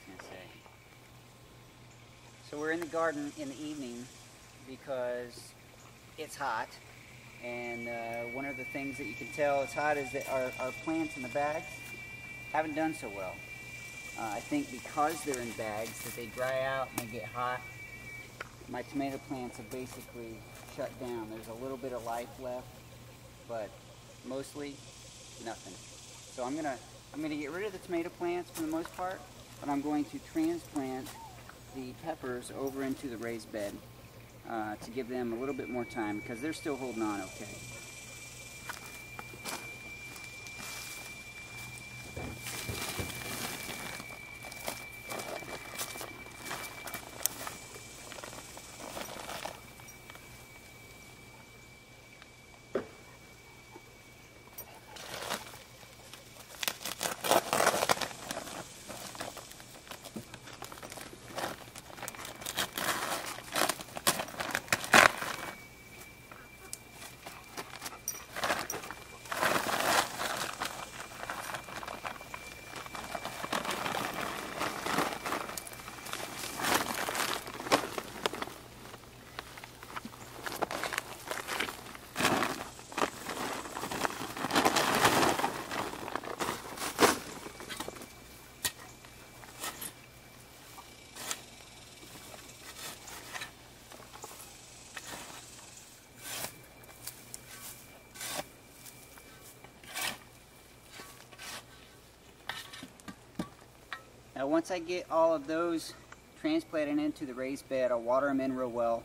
going to say. So we're in the garden in the evening because it's hot, and one of the things that you can tell it's hot is that our plants in the bags haven't done so well. I think because they're in bags that they dry out and they get hot. My tomato plants have basically shut down. There's a little bit of life left, but mostly nothing. So I'm gonna get rid of the tomato plants for the most part, but I'm going to transplant the peppers over into the raised bed to give them a little bit more time because they're still holding on okay. Now once I get all of those transplanted into the raised bed, I'll water them in real well.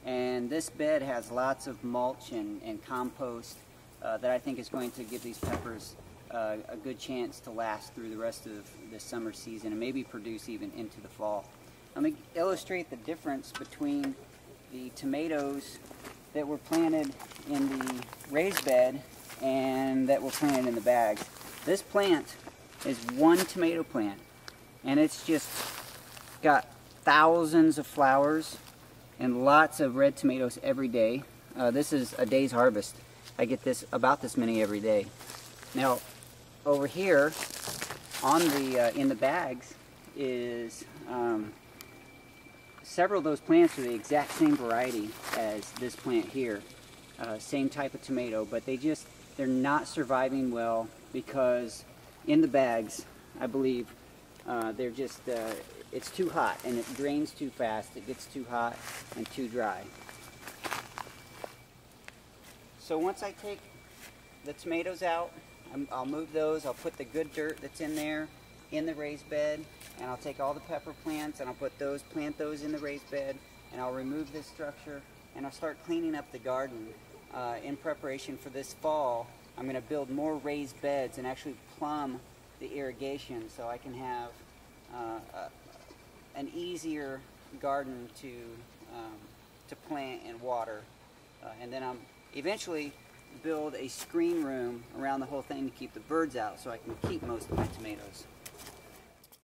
And this bed has lots of mulch and compost that I think is going to give these peppers a good chance to last through the rest of the summer season and maybe produce even into the fall. Let me illustrate the difference between the tomatoes that were planted in the raised bed and that were planted in the bags. This plant is one tomato plant, and it's just got thousands of flowers and lots of red tomatoes every day. This is a day's harvest. I get this about this many every day. Now, over here on the in the bags is several of those plants are the exact same variety as this plant here, same type of tomato, but they're not surviving well because in the bags, I believe, they're just, it's too hot and it drains too fast. It gets too hot and too dry. So once I take the tomatoes out, I'll move those. I'll put the good dirt that's in there in the raised bed, and I'll take all the pepper plants and I'll plant those in the raised bed, and I'll remove this structure and I'll start cleaning up the garden in preparation for this fall. I'm going to build more raised beds and actually plumb the irrigation so I can have an easier garden to plant and water, and then I'm eventually build a screen room around the whole thing to keep the birds out so I can keep most of my tomatoes.